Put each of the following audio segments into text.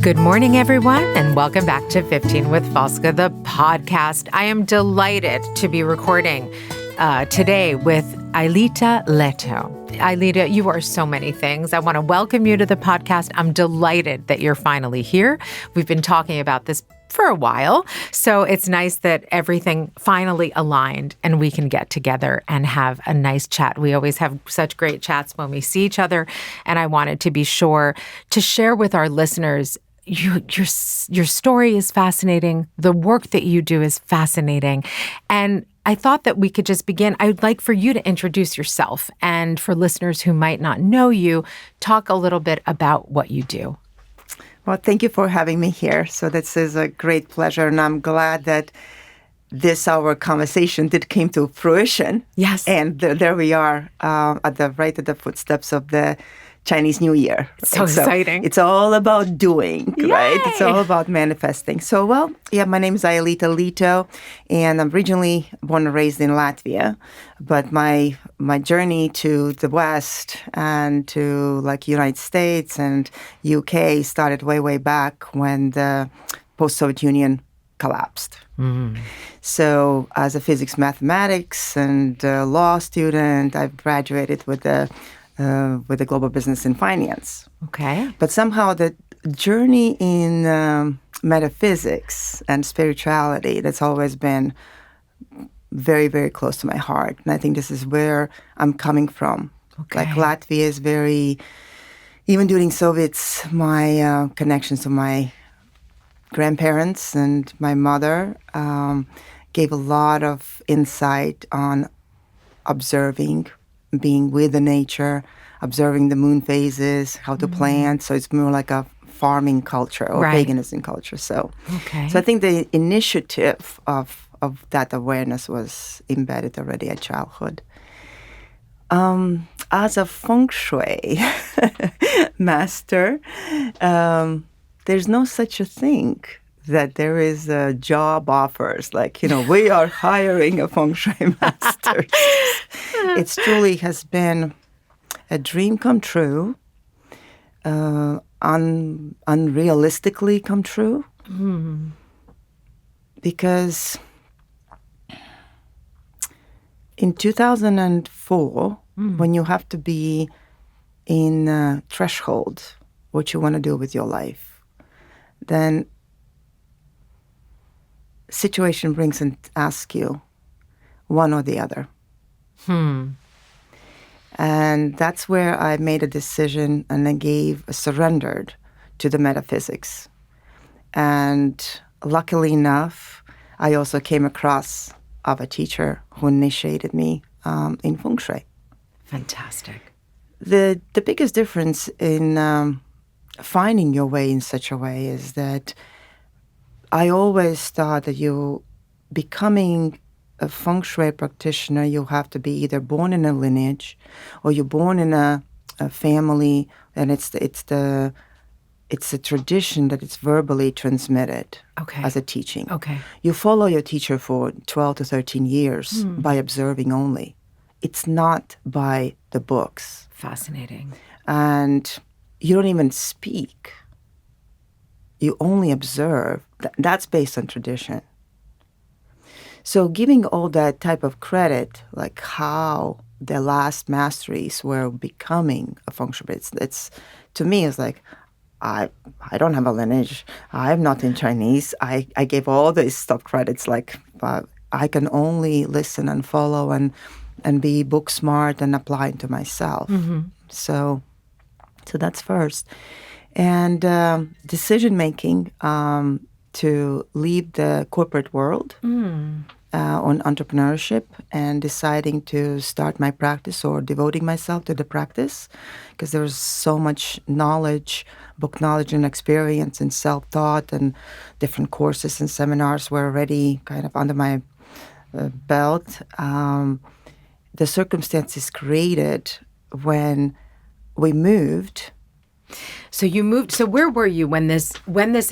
Good morning, everyone, and welcome back to 15 with Fauska, the podcast. I am delighted to be recording today with Aelita Leto. Aelita, you are so many things. I want to welcome you to the podcast. I'm delighted that you're finally here. We've been talking about this for a while, so it's nice that everything finally aligned and we can get together and have a nice chat. We always have such great chats when we see each other, and I wanted to be sure to share with our listeners your story is fascinating. The work that you do is fascinating. And I thought that we could just begin. I would like for you to introduce yourself. And for listeners who might not know you, talk a little bit about what you do. Well, thank you for having me here. So this is a great pleasure. And I'm glad that our conversation came to fruition. Yes. And there we are at the footsteps of the Chinese New Year. So exciting. It's all about doing, Yay! right? It's all about manifesting. So, my name is Aelita Leto, and I'm originally born and raised in Latvia. But my journey to the West and to United States and UK started way back when the post-Soviet Union collapsed. Mm. So as a physics, mathematics, and law student, I've graduated with a global business and finance. Okay. But somehow the journey in metaphysics and spirituality, that's always been very, very close to my heart. And I think this is where I'm coming from. Okay. Latvia is very, even during Soviets, my connections to my grandparents and my mother gave a lot of insight on observing, being with the nature, observing the moon phases, how to plant. So it's more like a farming culture or paganism culture. So I think the initiative of that awareness was embedded already at childhood. As a Feng Shui master, there's no such a thing that there is job offers we are hiring a Feng Shui master. It truly has been a dream come true, unrealistically come true, because in 2004, when you have to be in a threshold, what you want to do with your life, then situation brings and asks you one or the other. And that's where I made a decision and I surrendered to the metaphysics. And luckily enough, I also came across of a teacher who initiated me in Feng Shui. Fantastic. The biggest difference in finding your way in such a way is that I always thought that you becoming a Feng Shui practitioner, you have to be either born in a lineage or you're born in a family, and it's a tradition that it's verbally transmitted as a teaching. Okay. You follow your teacher for 12 to 13 years by observing only. It's not by the books. Fascinating. And you don't even speak. You only observe. That's based on tradition. So giving all that type of credit, like how the last masteries were becoming a Feng Shui, it's to me, it's like, I don't have a lineage. I'm not in Chinese. I gave all these stuff credits, I can only listen and follow and be book smart and apply it to myself. So that's first. And decision-making to leave the corporate world on entrepreneurship and deciding to start my practice or devoting myself to the practice because there's so much knowledge, book knowledge and experience and self-taught and different courses and seminars were already kind of under my belt. The circumstances created when we moved. So you moved. So where were you when this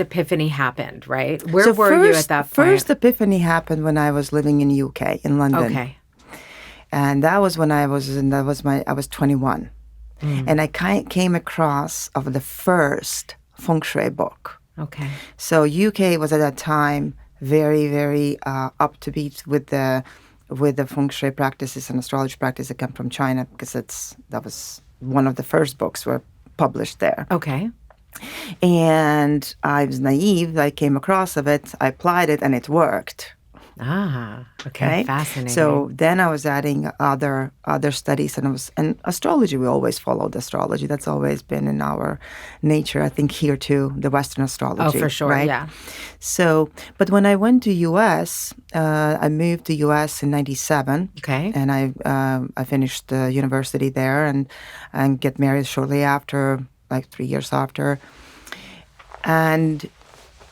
epiphany happened? Right? Where were you at that point? First epiphany happened when I was living in UK in London. Okay. And that was when I was 21. And I came across of the first Feng Shui book. Okay. So UK was at that time very, very up to beat with the Feng Shui practices and astrology practice that come from China, because that was one of the first books were published there. Okay. And I was naive. I came across of it. I applied it, and it worked. Ah, okay. Fascinating. So then I was adding other studies, and astrology. We always followed astrology. That's always been in our nature. I think here too, the Western astrology. Oh, for sure. Right? Yeah. So, but when I went to U.S., I moved to U.S. in '97. Okay. And I finished the university there, and get married shortly after, like 3 years after, and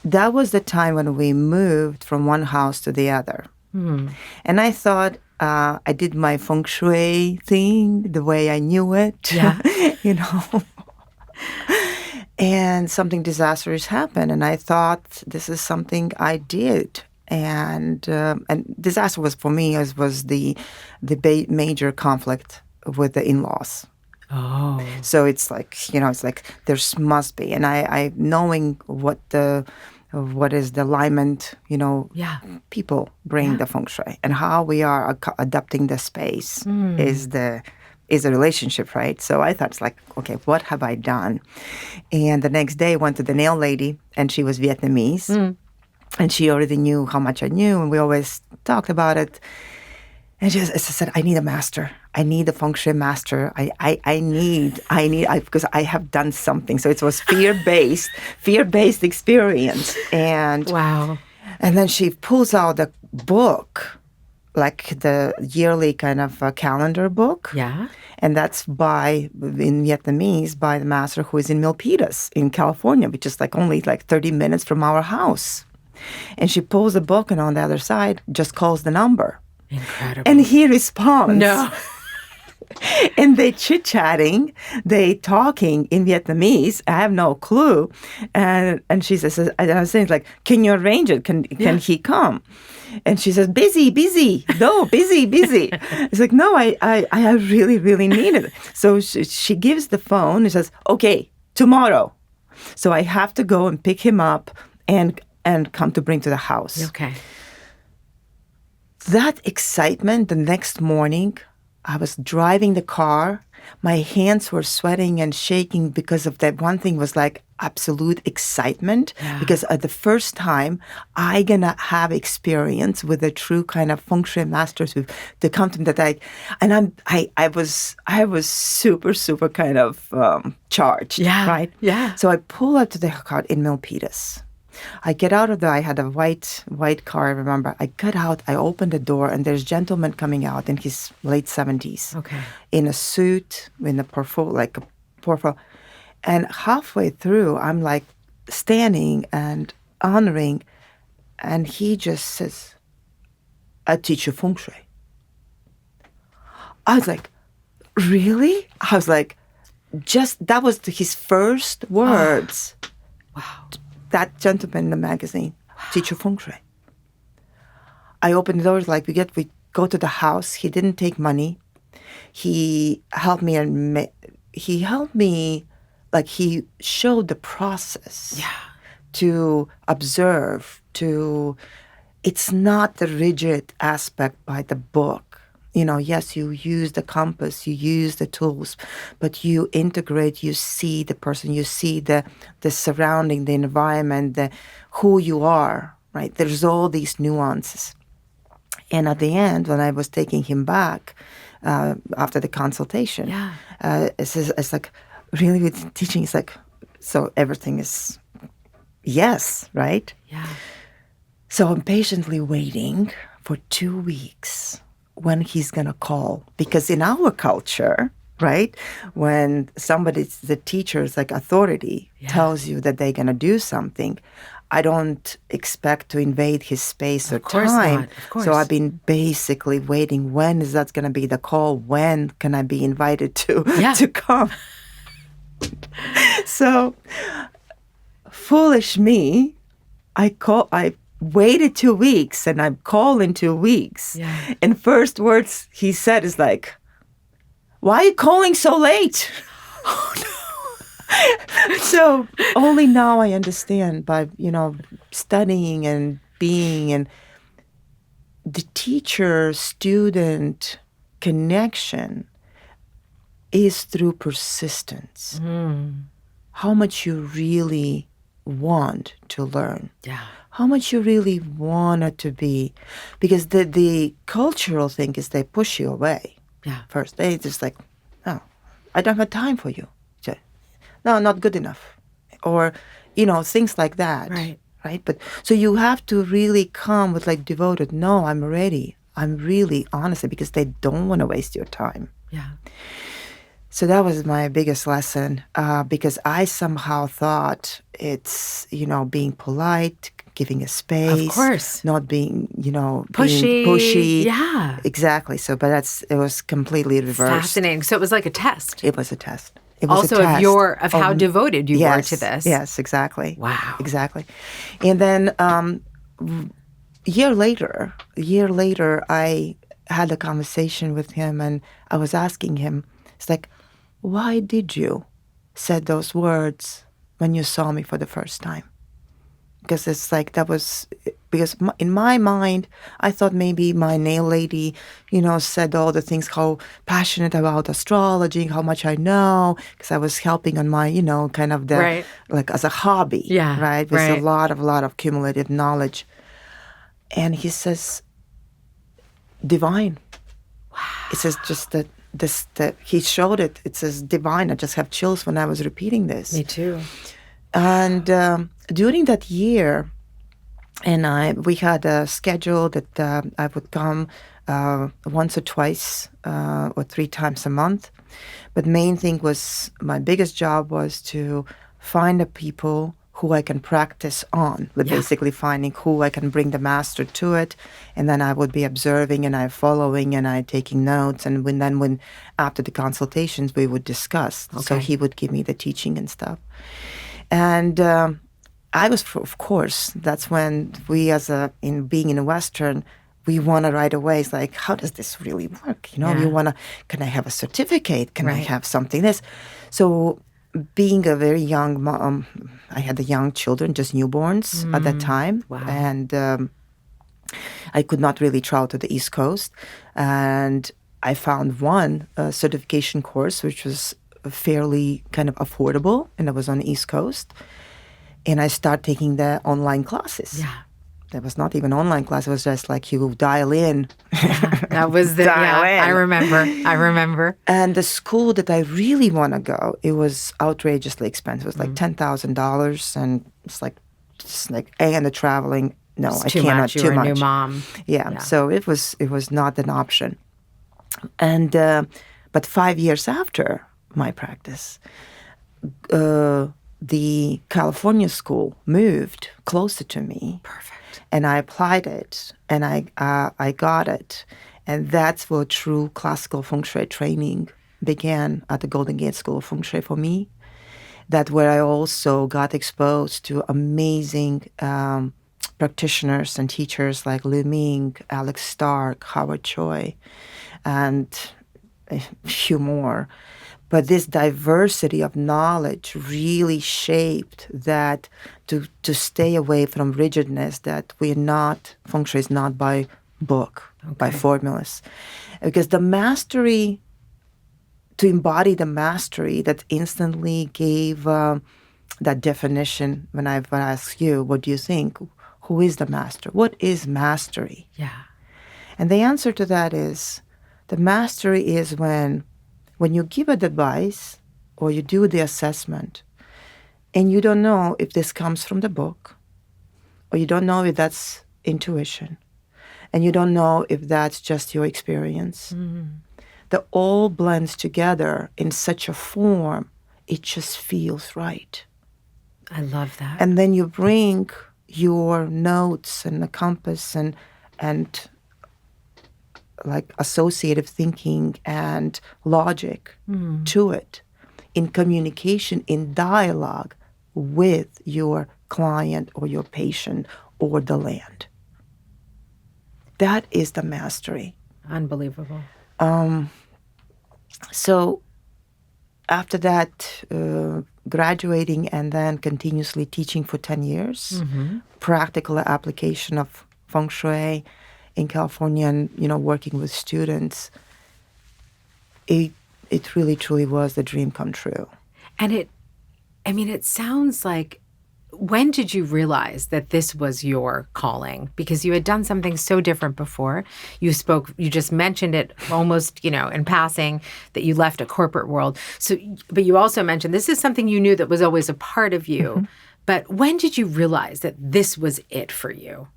that was the time when we moved from one house to the other. And I thought I did my Feng Shui thing the way I knew it, Yeah. And something disastrous happened, and I thought this is something I did. And disaster was for me was the major conflict with the in-laws. Oh. So it's like, it's like must be. And I knowing what is the alignment, people bring the Feng Shui, and how we are adapting the space is a relationship, right? So I thought, it's like, okay, what have I done? And the next day I went to the nail lady, and she was Vietnamese, and she already knew how much I knew, and we always talked about it. And she said, I need a master. I need a Feng Shui master. I need, because I have done something. So it was fear-based experience. And wow. And then she pulls out a book, like the yearly kind of calendar book. Yeah. And that's in Vietnamese, by the master who is in Milpitas in California, which is only 30 minutes from our house. And she pulls the book, and on the other side just calls the number. Incredible. And he responds. No. And they chit-chatting, they talking in Vietnamese. I have no clue. And she says, and I was saying, can you arrange it? Can he come? And she says, busy. No, busy. It's like, no, I really, really need it. So she gives the phone and says, okay, tomorrow. So I have to go and pick him up and come to bring to the house. Okay. That excitement the next morning, I was driving the car. My hands were sweating and shaking because of that. One thing was absolute excitement, because at the first time I gonna have experience with a true kind of Feng Shui masters to come to me I was super kind of charged. Yeah. Right. Yeah. So I pull up to the car in Milpitas. I get out of I had a white car, I remember. I got out, I opened the door, and there's a gentleman coming out in his late 70s. Okay. In a suit, in a portfolio. And halfway through, I'm standing and honoring, and he just says, I teach you Feng Shui. I was like, really? I was like, that was his first words. Wow. That gentleman in the magazine, teach you Feng Shui. I opened the doors, we go to the house. He didn't take money. He helped me, he showed the process to observe, it's not the rigid aspect by the book. Yes, you use the compass, you use the tools, but you integrate, you see the person, you see the surrounding, the environment, who you are, right? There's all these nuances. And at the end, when I was taking him back after the consultation, it's like, really with teaching, it's like, so everything is yes, right? Yeah. So I'm patiently waiting for 2 weeks when he's going to call. Because in our culture, right, when the teacher's authority tells you that they're going to do something, I don't expect to invade his space or time. Of course. So I've been basically waiting, when is that going to be the call? When can I be invited to come? So, foolish me, I waited 2 weeks, and I called in 2 weeks. Yeah. And first words he said is like, "Why are you calling so late?" Oh, no. So only now I understand by, studying and being, and the teacher-student connection is through persistence. How much you really want to learn. Yeah. How much you really want it to be. Because the cultural thing is they push you away. Yeah. First, they just like, "No, I don't have time for you. No, not good enough." Or, things like that. Right. Right? But so you have to really come with like devoted, "No, I'm ready. I'm really honestly," because they don't want to waste your time. Yeah. So that was my biggest lesson, because I somehow thought it's, being polite, giving a space. Of course. Not being, Pushy. being pushy. Yeah. Exactly. So, but it was completely reversed. Fascinating. So it was like a test. It was a test. It was Also a test of how devoted you were to this. Yes, exactly. Wow. Exactly. And then a year later, I had a conversation with him, and I was asking him, it's like, "Why did you said those words when you saw me for the first time?" Because it's like because in my mind, I thought maybe my nail lady, said all the things, how passionate about astrology, how much I know, because I was helping on my, kind of Right. like as a hobby, Yeah, right? With right. a lot of cumulative knowledge. And he says, "Divine." Wow. It says just that. He showed it. It says divine. I just have chills when I was repeating this. Me too. And during that year, we had a schedule that I would come once or twice or 3 times a month. But main thing was, my biggest job was to find the people who I can practice on, basically finding who I can bring the master to it. And then I would be observing, and I following, and I taking notes. And when after the consultations, we would discuss. Okay. So he would give me the teaching and stuff. And I was, of course, that's when we being in a Western, we want to right away, it's like, how does this really work? Yeah. You want to, can I have a certificate? Can I Right. have something this? So being a very young mom, I had the young children, just newborns at that time. Wow. And I could not really travel to the East Coast. And I found one certification course, which was fairly kind of affordable, and it was on the East Coast. And I started taking the online classes. Yeah. There was not even online class. It was just like you dial in. That was Dial in. I remember. And the school that I really want to go, it was outrageously expensive. It was like $10,000, and it's like, and the traveling. No, It's I too cannot. much. You Too were much. a new mom. Yeah. So it was not an option. And but 5 years after my practice, the California school moved closer to me. Perfect. And I applied it, and I got it. And that's where true classical Feng Shui training began at the Golden Gate School of Feng Shui for me. That's where I also got exposed to amazing practitioners and teachers like Lu Ming, Alex Stark, Howard Choi, and a few more. But this diversity of knowledge really shaped that to stay away from rigidness, that we're not, Feng Shui is not by book, by formulas. Because the mastery, to embody the mastery that instantly gave that definition, when I ask you, what do you think? Who is the master? What is mastery? Yeah. And the answer to that is, the mastery is when you give a advice or you do the assessment and you don't know if this comes from the book, or you don't know if that's intuition, and you don't know if that's just your experience. That all blends together in such a form, it just feels right. I love that. And then you bring your notes and the compass and like associative thinking and logic to it, in communication, in dialogue with your client or your patient or the land. That is the mastery. Unbelievable. So after that, graduating and then continuously teaching for 10 years, practical application of Feng Shui in California and, working with students, it really, truly was the dream come true. And it sounds like, when did you realize that this was your calling? Because you had done something so different before. You just mentioned it almost, in passing, that you left a corporate world. So, but you also mentioned this is something you knew that was always a part of you. But when did you realize that this was it for you?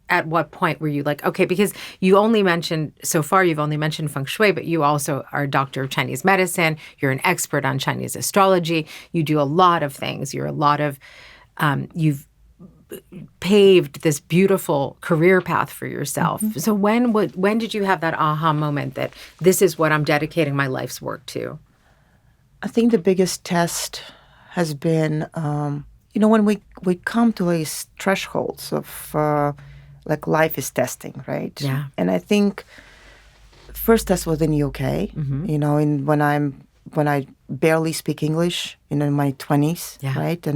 At what point were you like, okay, because you've only mentioned Feng Shui, but you also are a doctor of Chinese medicine. You're an expert on Chinese astrology. You do a lot of things. You've paved this beautiful career path for yourself. So when did you have that aha moment that this is what I'm dedicating my life's work to? I think the biggest test has been, when we come to these thresholds of like life is testing, right? Yeah. And I think first test was in UK, when I barely speak English, in my 20s, right?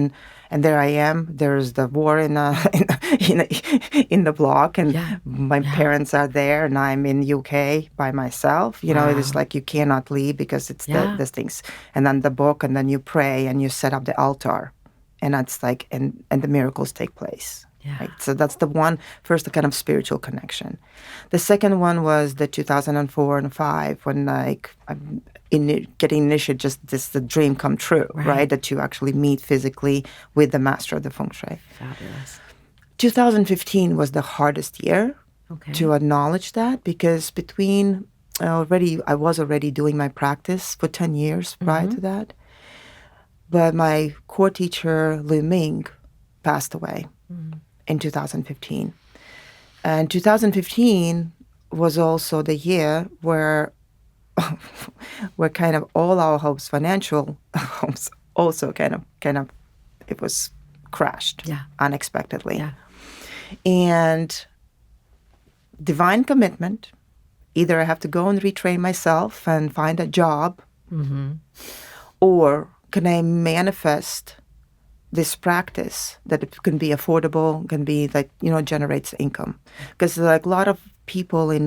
And there I am. There's the war in the block, and my parents are there, and I'm in UK by myself. It is like you cannot leave because it's the things. And then the book, and then you pray, and you set up the altar, and that's like, and the miracles take place. Yeah. Right? So that's the first kind of spiritual connection. The second one was the 2004 and 5 when I'm getting initiated, just the dream come true, right? That you actually meet physically with the master of the Feng Shui. Fabulous. 2015 was the hardest year to acknowledge that, because I was already doing my practice for 10 years prior to that. But my core teacher, Lu Ming, passed away in 2015. And 2015 was also the year where kind of all our hopes, financial hopes, also kind of it was crashed unexpectedly. Yeah. And divine commitment, either I have to go and retrain myself and find a job, or can I manifest this practice that it can be affordable, can be generates income. Because like a lot of people a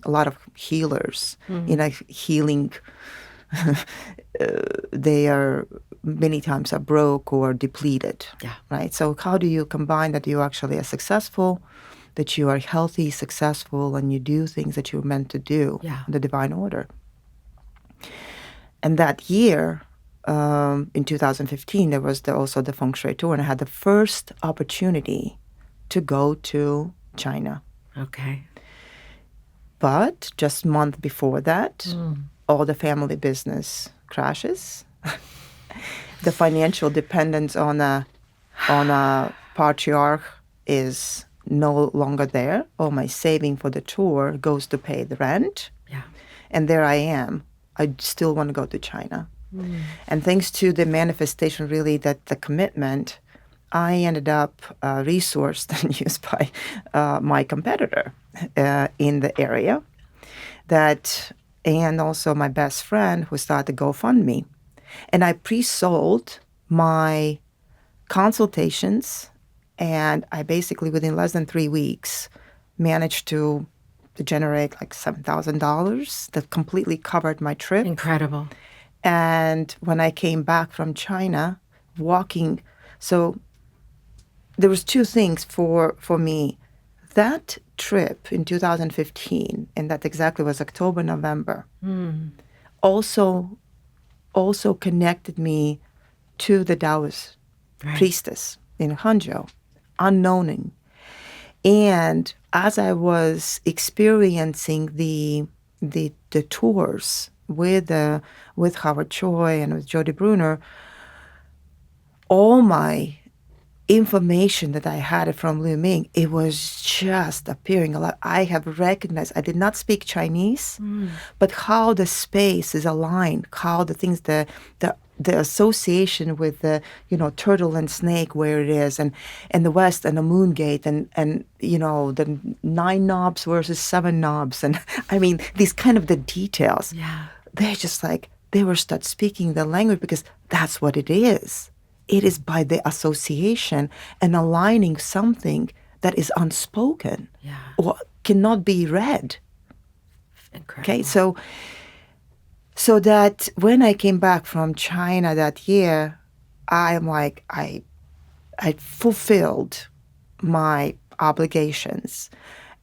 lot of healers, healing, they are many times are broke or depleted, right? So how do you combine that you actually are successful, that you are healthy, successful, and you do things that you're meant to do in the divine order? And that year, in 2015, there was also the Feng Shui tour, and I had the first opportunity to go to China. Okay. But just a month before that, all the family business crashes. The financial dependence on a patriarch is no longer there. All my saving for the tour goes to pay the rent. Yeah. And there I am. I still want to go to China. And thanks to the manifestation, really, that the commitment, I ended up resourced and used by my competitor in the area, and also my best friend who started GoFundMe. And I pre-sold my consultations, and I basically, within less than 3 weeks, managed to generate like $7,000 that completely covered my trip. Incredible. And when I came back from China, so there was two things for me. That trip in 2015, and that exactly was October, November, also connected me to the Taoist priestess in Hangzhou, unknowing. And as I was experiencing the tours with Howard Choi and with Jody Bruner, all my information that I had from Lu Ming, it was just appearing a lot. I have recognized, I did not speak Chinese, but how the space is aligned, how the things, the the association with the turtle and snake where it is, and the west and the moon gate, and the 9 knobs versus 7 knobs, and I mean these kind of the details. Yeah. They're just like they were start speaking the language because that's what it is. It is by the association and aligning something that is unspoken or cannot be read. Incredible. Okay, so that when I came back from China that year, I'm like, I fulfilled my obligations.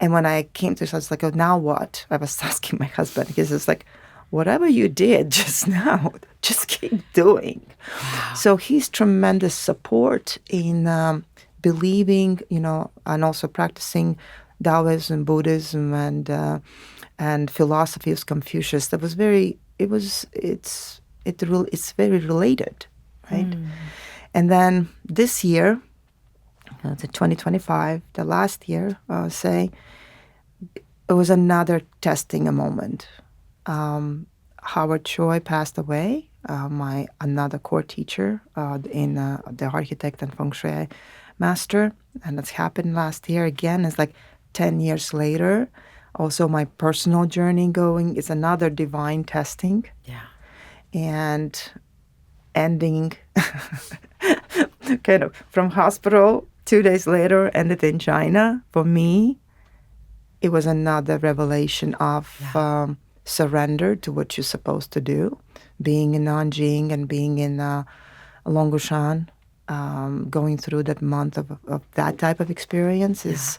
And when I came to, I was like, oh, now what? I was asking my husband, because it's like, whatever you did just now, just keep doing. Wow. So he's tremendous support in believing, and also practicing Taoism, Buddhism, and philosophy of Confucius. That was it's very related, right? And then this year, the 2025, the last year, say, it was another testing a moment. Howard Choi passed away, my another core teacher in the architect and Feng Shui master, and that's happened last year again. It's like 10 years later. Also, my personal journey going is another divine testing. Yeah. And ending kind of from hospital 2 days later, ended in China. For me, it was another revelation of surrender to what you're supposed to do. Being in Nanjing and being in Longushan, going through that month of that type of experience is...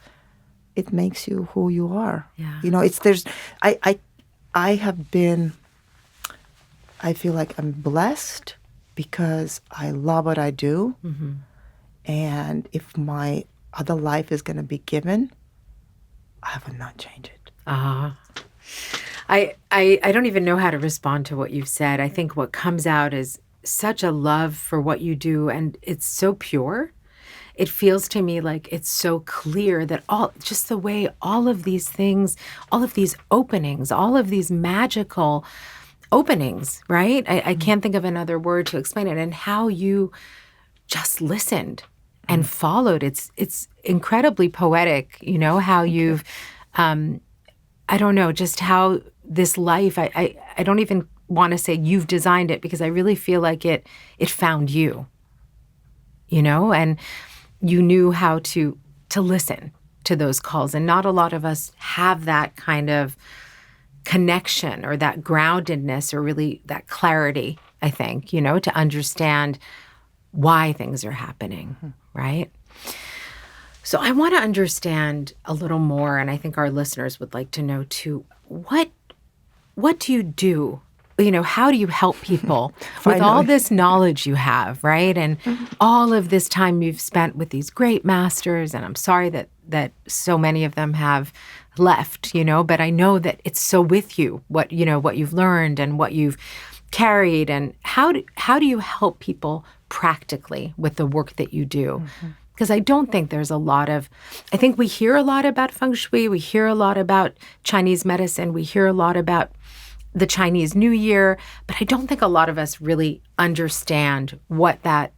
It makes you who you are. Yeah. I feel like I'm blessed because I love what I do. Mm-hmm. And if my other life is going to be given, I would not change it. I don't even know how to respond to what you've said. I think what comes out is such a love for what you do, and it's so pure. It feels to me like it's so clear that just the way all of these things, all of these openings, all of these magical openings, right? I can't think of another word to explain it, and how you just listened and followed. It's incredibly poetic, how you've, I don't know, just how this life, I don't even want to say you've designed it, because I really feel like it found you, and you knew how to listen to those calls. And not a lot of us have that kind of connection or that groundedness or really that clarity, I think, to understand why things are happening, right? So I want to understand a little more, and I think our listeners would like to know too, what do you do? How do you help people with all this knowledge you have, right? And all of this time you've spent with these great masters, and I'm sorry that so many of them have left, but I know that it's so with you, what you've learned and what you've carried, and how do you help people practically with the work that you do? Because I don't think there's I think we hear a lot about Feng Shui, we hear a lot about Chinese medicine, we hear a lot about the Chinese New Year, but I don't think a lot of us really understand what that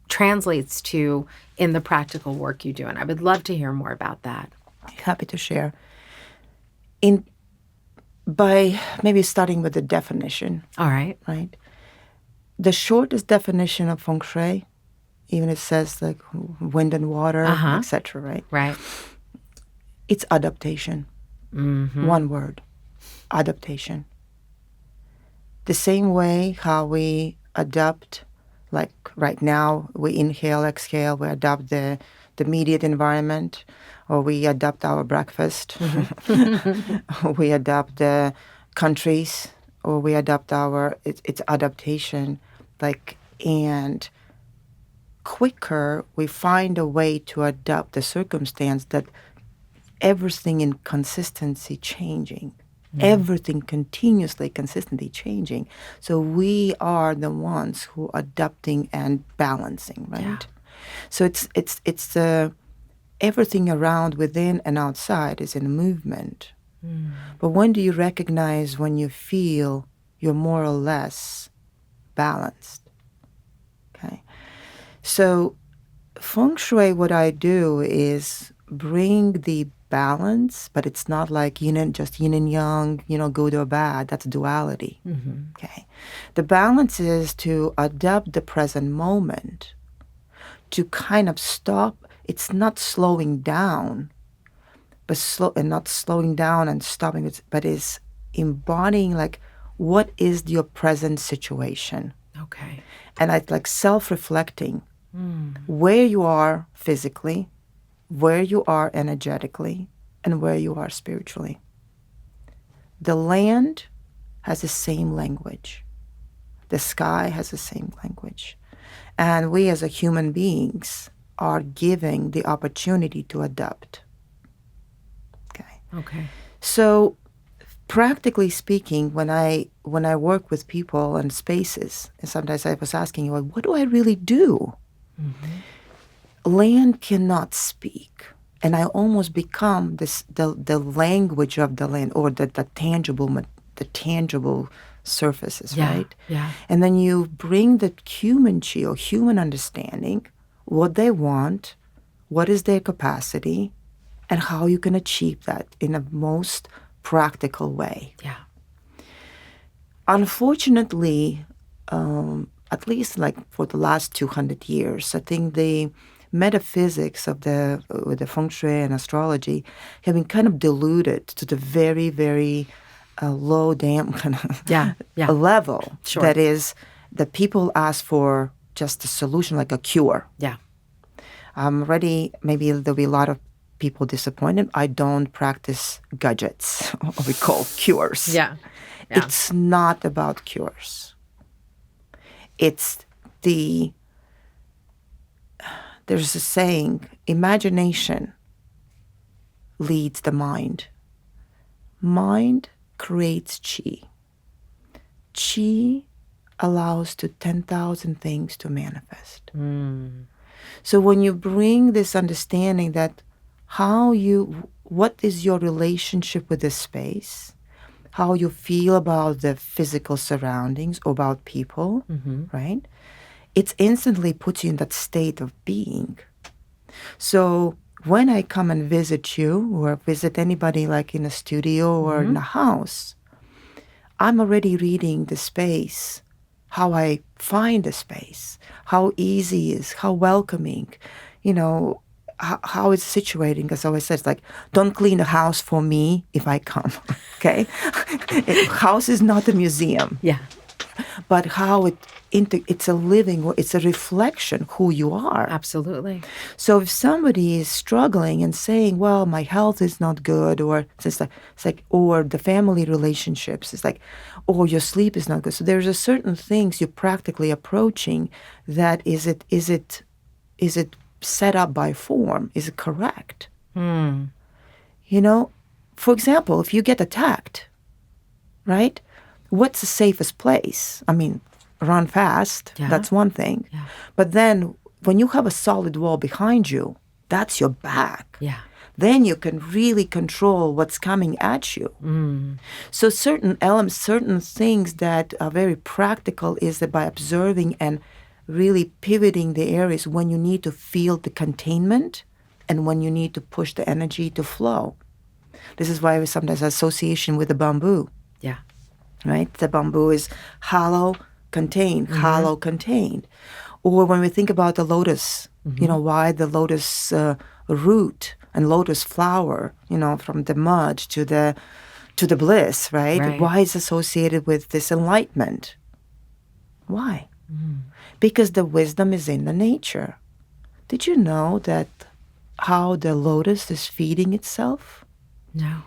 translates to in the practical work you do. And I would love to hear more about that. Happy to share. By maybe starting with the definition. All right. Right. The shortest definition of Feng Shui, even it says like wind and water, etc. Right. Right. It's adaptation. Mm-hmm. One word, adaptation. The same way how we adapt, like right now, we inhale, exhale, we adapt the immediate environment, or we adapt our breakfast, or we adapt the countries, or we adapt it's adaptation, and quicker we find a way to adapt the circumstance that everything in consistency changing. Everything continuously, consistently changing. So we are the ones who are adapting and balancing, right? Yeah. So it's everything around, within and outside is in movement. But when do you recognize when you feel you're more or less balanced? So Feng Shui, what I do is bring the balance, but it's not like just yin and yang, good or bad. That's duality. Okay. The balance is to adapt the present moment, to kind of stop. It's not slowing down, and not slowing down and stopping, but is embodying like what is your present situation. Okay. And it's like self-reflecting where you are physically, where you are energetically, and where you are spiritually. The land has the same language. The sky has the same language. And we as a human beings are giving the opportunity to adapt. Okay. So practically speaking, when I work with people and spaces, and sometimes I was asking, what do I really do? Land cannot speak. And I almost become the language of the land, or the tangible surfaces, right? Yeah. And then you bring the human chi, or human understanding, what they want, what is their capacity, and how you can achieve that in a most practical way. Yeah. Unfortunately, at least like for the last 200 years, I think the metaphysics of with the Feng Shui and astrology have been kind of diluted to the very, very low damn kind of level. Sure. That is, that people ask for just a solution, like a cure. Yeah. I'm ready. Maybe there'll be a lot of people disappointed. I don't practice gadgets, what we call cures. Yeah. It's not about cures. There's a saying, imagination leads the mind. Mind creates chi. Chi allows to 10,000 things to manifest. So when you bring this understanding that what is your relationship with the space, how you feel about the physical surroundings, or about people, right? It instantly puts you in that state of being. So when I come and visit you, or visit anybody like in a studio or in a house, I'm already reading the space, how I find the space, how easy it is, how welcoming, how it's situating. As I always said, it's like, don't clean the house for me if I come, okay? House is not a museum. Yeah. But how it's a reflection who you are. Absolutely. So if somebody is struggling and saying, well, my health is not good, or it's like, or the family relationships, it's like, or your sleep is not good. So there's a certain things you're practically approaching that is it set up by form? Is it correct? For example, if you get attacked, right? What's the safest place? I mean, run fast. Yeah. That's one thing. Yeah. But then when you have a solid wall behind you, that's your back. Yeah. Then you can really control what's coming at you. So certain elements, certain things that are very practical is that by observing and really pivoting the areas when you need to feel the containment and when you need to push the energy to flow. This is why we sometimes association with the bamboo. Yeah. Right? The bamboo is hollow, contained, hollow, contained. Or when we think about the lotus, why the lotus root and lotus flower, from the mud to the bliss, right? Why is associated with this enlightenment? Why? Because the wisdom is in the nature. Did you know that how the lotus is feeding itself? No.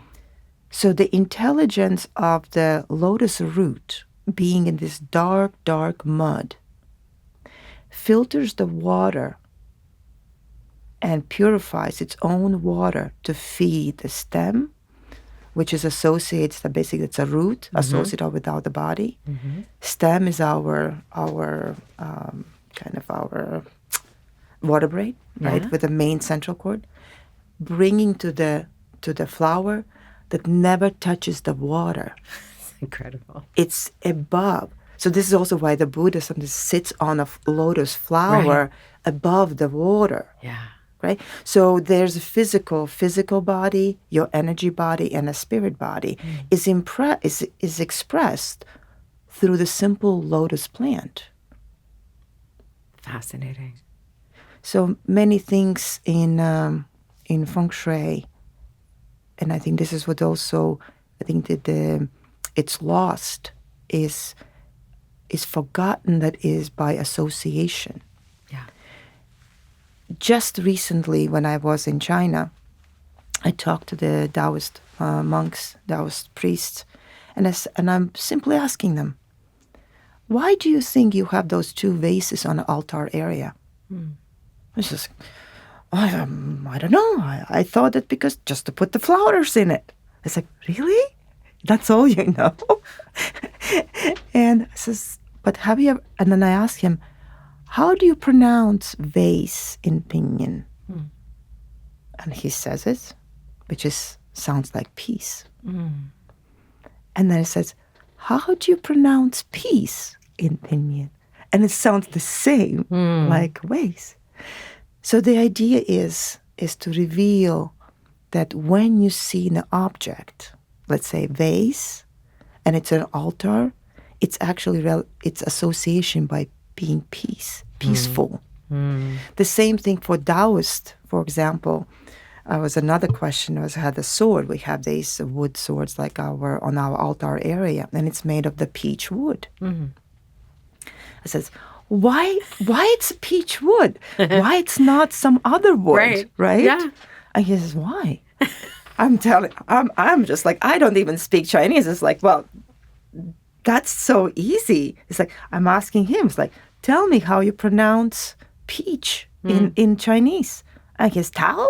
So the intelligence of the lotus root being in this dark, dark mud filters the water and purifies its own water to feed the stem, which is associated, basically it's a root associated without the body. Stem is our kind of our vertebrae, right, with the main central cord, bringing to the flower that never touches the water. It's incredible. It's above. So this is also why the Buddha sometimes sits on a lotus flower above the water. Yeah. Right? So there's a physical body, your energy body, and a spirit body is expressed through the simple lotus plant. Fascinating. So many things in Feng Shui, and I think this is what also I think that it's lost is forgotten, that is by association. Yeah. Just recently, when I was in China, I talked to the Taoist monks, Taoist priests, and I'm simply asking them, why do you think you have those two vases on the altar area? It's just, I don't know. I thought that because just to put the flowers in it. It's like, really? That's all you know? And I says, but have you ever, and then I asked him, how do you pronounce vase in Pinyin? And he says it, which sounds like peace. And then he says, how do you pronounce peace in Pinyin? And it sounds the same, like vase. So the idea is to reveal that when you see an object, let's say vase, and it's an altar, it's actually it's association by being peaceful. The same thing for Taoist, for example. Was another question. I had a sword. We have these wood swords like on our altar area, and it's made of the peach wood. I says, why it's peach wood? Why it's not some other wood? Right? Yeah. And he says, why? I'm just like, I don't even speak Chinese. It's like, well, that's so easy. It's like, I'm asking him. It's like, tell me how you pronounce peach in Chinese. And he says, Tao?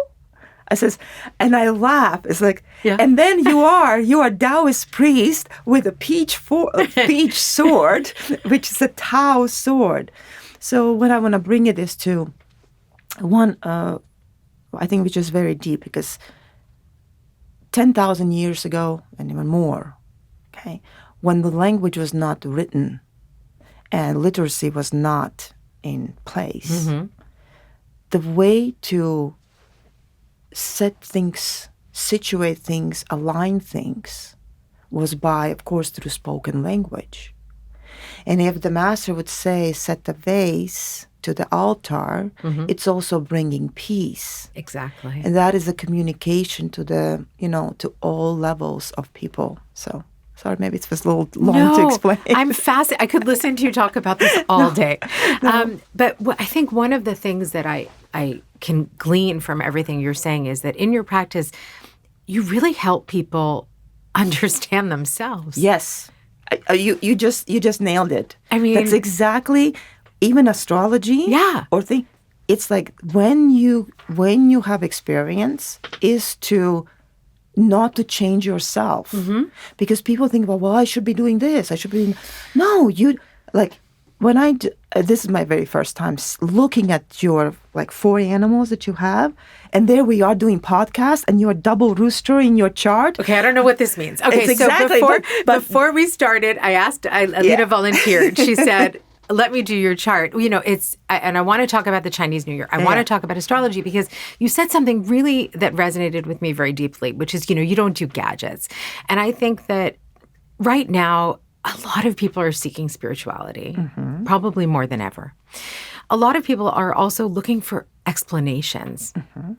I says, and I laugh. It's like, and then you are Taoist priest with a peach sword, which is a Tao sword. So what I want to bring it is to one, I think, which is very deep, because 10,000 years ago, and even more, okay, when the language was not written and literacy was not in place, the way to set things, situate things, align things was by, of course, through spoken language. And if the master would say, set the vase to the altar, it's also bringing peace. Exactly. And that is a communication to the, to all levels of people. So, sorry, maybe it was a little long to explain. I'm fascinated. I could listen to you talk about this all day. But I think one of the things that I can glean from everything you're saying is that in your practice, you really help people understand themselves. Yes. You just nailed it. I mean, that's exactly, even astrology. Or thing. It's like when you have experience is to not to change yourself, because people think about, well, I should be doing this. I should be. No, you like when I do, this is my very first time looking at your 4 animals that you have, and there we are doing podcasts, and you're double rooster in your chart. Okay, I don't know what this means. Okay, it's exactly, so before we started, I asked Aelita volunteered. She said, let me do your chart. And I want to talk about the Chinese New Year. I want to talk about astrology, because you said something really that resonated with me very deeply, which is, you don't do gadgets. And I think that right now, a lot of people are seeking spirituality, probably more than ever. A lot of people are also looking for explanations,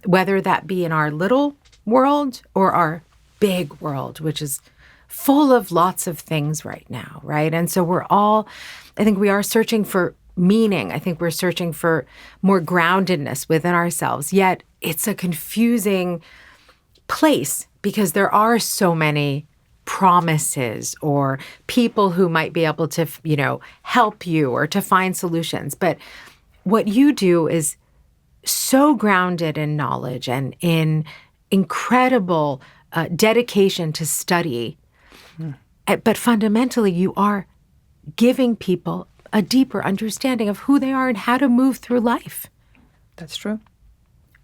whether that be in our little world or our big world, which is full of lots of things right now, right? And so I think we are searching for meaning. I think we're searching for more groundedness within ourselves. Yet it's a confusing place because there are so many promises or people who might be able to, help you or to find solutions. But what you do is so grounded in knowledge and in incredible dedication to study. But fundamentally, you are giving people a deeper understanding of who they are and how to move through life. That's true.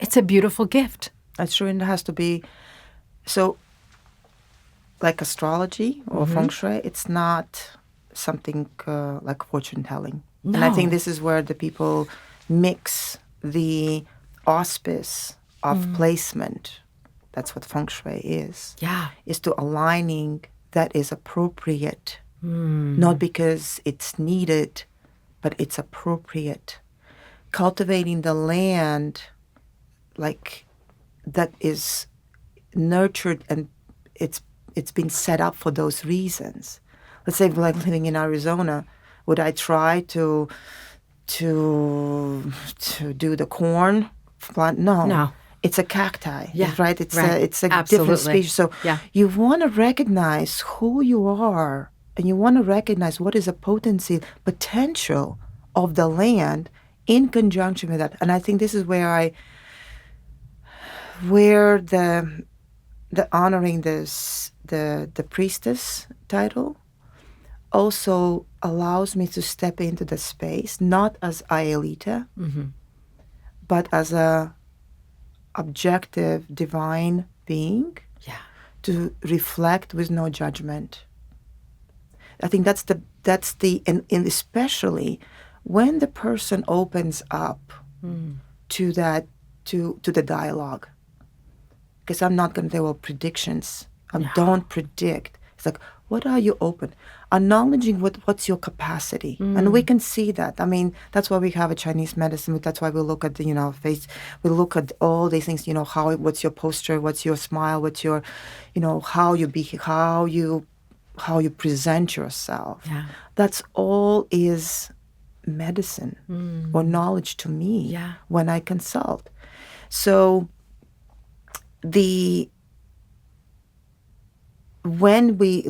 It's a beautiful gift. That's true. And it has to be, so like astrology or Feng Shui, it's not something like fortune telling. No. And I think this is where the people mix the auspice of placement. That's what Feng Shui is. Yeah. Is to aligning that is appropriate, not because it's needed, but it's appropriate. Cultivating the land like that is nurtured and it's been set up for those reasons. Let's say, like living in Arizona, would I try to do the corn plant? No. It's a cacti, right? It's a different species. So you want to recognize who you are, and you want to recognize what is a potential of the land in conjunction with that. And I think this is where the honoring the priestess title also allows me to step into the space, not as Aelita, but as a objective divine being, to reflect with no judgment. I think that's the and especially when the person opens up to that to the dialogue. Because I'm not going to do predictions. Don't predict. It's like, what are you open? Acknowledging what's your capacity. And we can see that. I mean, that's why we have a Chinese medicine. That's why we look at the, face. We look at all these things, what's your posture, what's your smile, what's your, how you behave, how you present yourself. Yeah. That's all is medicine or knowledge to me when I consult. So when we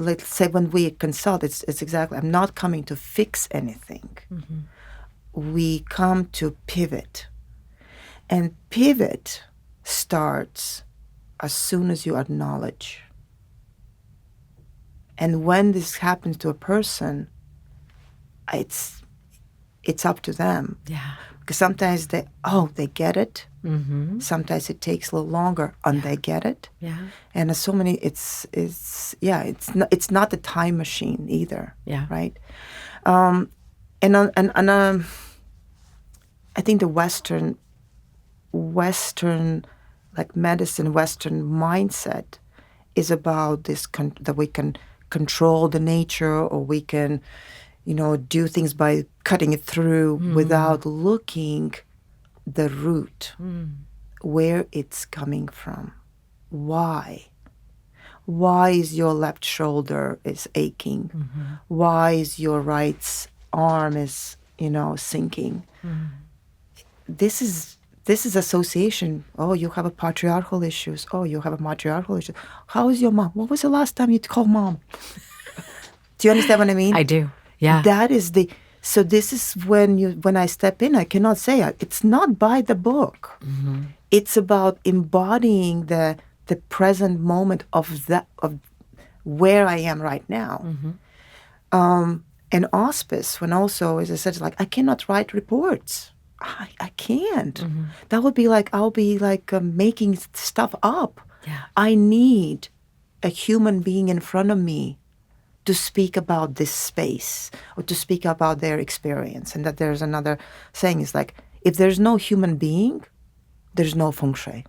consult, it's exactly, I'm not coming to fix anything. We come to pivot. And pivot starts as soon as you acknowledge. And when this happens to a person, it's up to them. Yeah. Because sometimes they get it. Sometimes it takes a little longer, and they get it. Yeah. And there's so many. It's not the time machine either. Yeah. Right. I think the Western like medicine, Western mindset is about this that we can control the nature, or we can, do things by cutting it through without looking the root, where it's coming from. Why is your left shoulder is aching? Why is your right arm is, sinking? This is association. Oh, you have a patriarchal issues. Oh, you have a matriarchal issue. How is your mom? What was the last time you called mom? Do you understand what I mean? I do. Yeah. That is so this is when I step in, I cannot say it's not by the book. It's about embodying the present moment of where I am right now. And auspice, when also, as I said, like I cannot write reports. I can't. That would be like I'll be like making stuff up. Yeah. I need a human being in front of me to speak about this space or to speak about their experience. And that there's another saying is like, if there's no human being, there's no Feng Shui.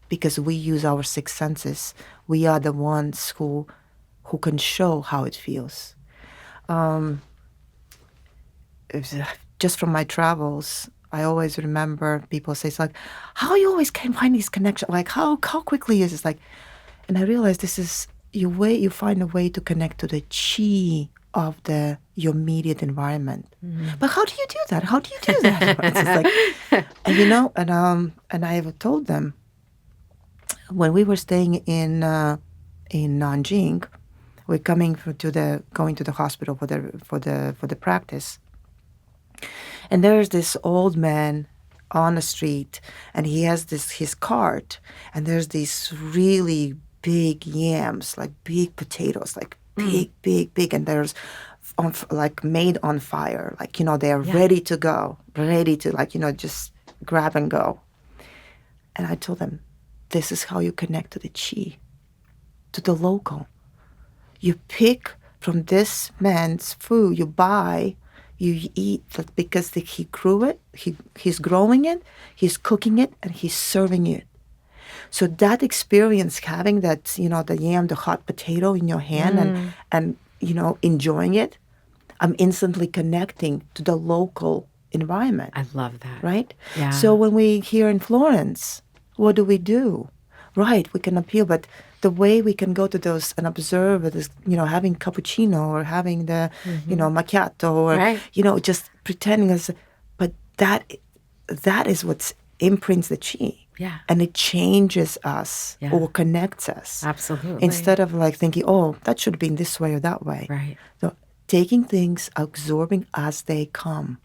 Because we use our six senses. We are the ones who can show how it feels. Just from my travels, I always remember people say, it's like, how you always can find these connections? Like, how quickly is it? Like, and I realized this is you find a way to connect to the chi of your immediate environment. But how do you do that? How do you do that? It's just like, and I have told them when we were staying in Nanjing, we're going to the hospital for the practice, and there's this old man on the street, and he has his cart, and there's these really big yams, like big potatoes, like big, and there's like made on fire, like they are ready to go, ready to just grab and go. And I told them, this is how you connect to the chi, to the local. You pick from this man's food you buy, you eat that because he grew it, he's growing it, he's cooking it, and he's serving it. So that experience, having that, the yam, the hot potato in your hand and enjoying it, I'm instantly connecting to the local environment. I love that. Right? Yeah. So when we here in Florence, what do? Right, we can appeal, but the way we can go to those and observe this, having cappuccino or having the, macchiato or, right. just pretending but that is what imprints the chi. Yeah. And it changes us or connects us. Absolutely. Instead of like thinking, oh, that should have been this way or that way. Right. So taking things, absorbing as they come.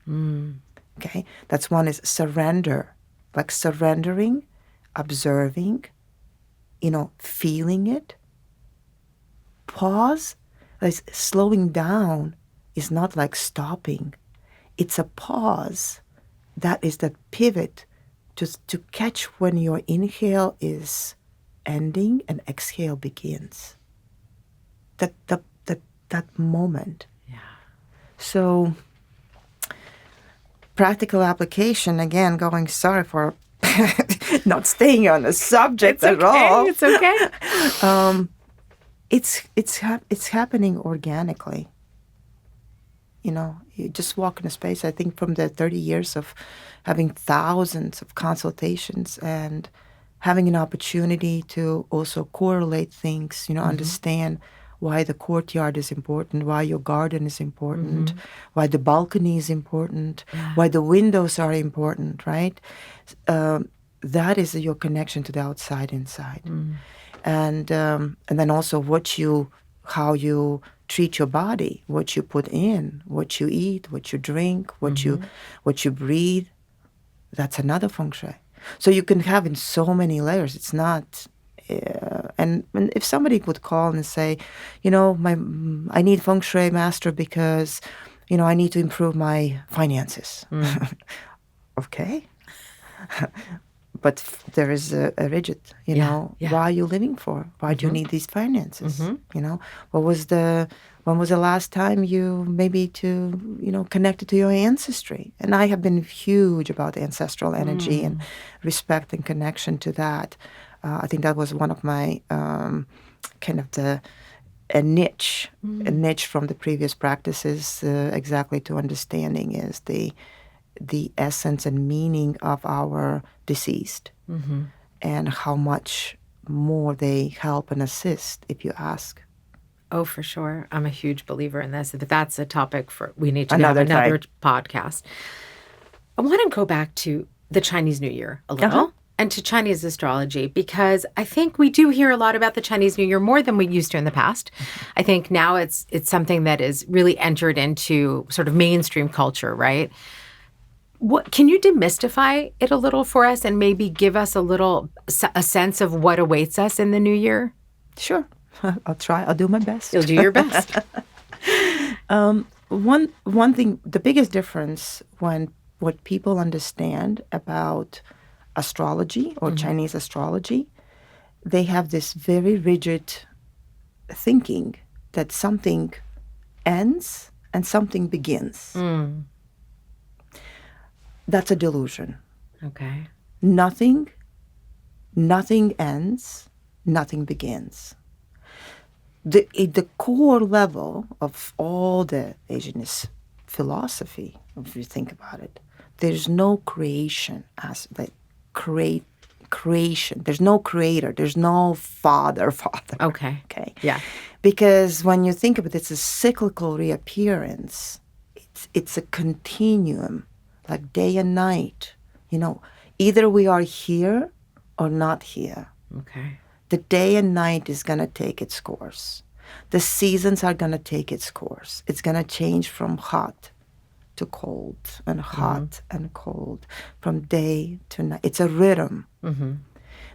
Okay? That's one is surrender. Like surrendering, observing, feeling it. Pause. Like slowing down is not like stopping. It's a pause. That is the pivot just to catch when your inhale is ending and exhale begins. That moment. Yeah. So practical application, again, sorry for not staying on the subject at all. It's okay. It's happening organically. You just walk in a space. I think from the 30 years of having thousands of consultations and having an opportunity to also correlate things, understand why the courtyard is important, why your garden is important, why the balcony is important, why the windows are important, right? That is your connection to the outside, inside. And then also how you treat your body, what you put in, what you eat, what you drink, what you breathe. That's another feng shui. So you can have in so many layers. It's not. And if somebody would call and say, I need feng shui master because, I need to improve my finances. Okay. But there is a rigid, why are you living for? Why do you need these finances? When was the last time you maybe connected to your ancestry? And I have been huge about ancestral energy and respect and connection to that. I think that was one of my kind of a niche from the previous practices, exactly to understanding is the essence and meaning of our deceased and how much more they help and assist if you ask. Oh, for sure. I'm a huge believer in this. But that's a topic we need to Another have another podcast. I want to go back to the Chinese New Year a little and to Chinese astrology, because I think we do hear a lot about the Chinese New Year more than we used to in the past. I think now it's something that is really entered into sort of mainstream culture, right? What can you demystify it a little for us and maybe give us a sense of what awaits us in the new year? Sure. I'll try. I'll do my best. You'll do your best. One thing, the biggest difference what people understand about astrology or Chinese astrology, they have this very rigid thinking that something ends and something begins. That's a delusion. Okay. Nothing ends, nothing begins. The core level of all the Asianist philosophy, if you think about it, there's no creation as like creation. There's no creator. There's no father. Okay. Okay. Yeah. Because when you think of it, it's a cyclical reappearance. It's a continuum, like day and night. Either we are here or not here. Okay. The day and night is going to take its course. The seasons are going to take its course. It's going to change from hot to cold and hot and cold, from day to night. It's a rhythm.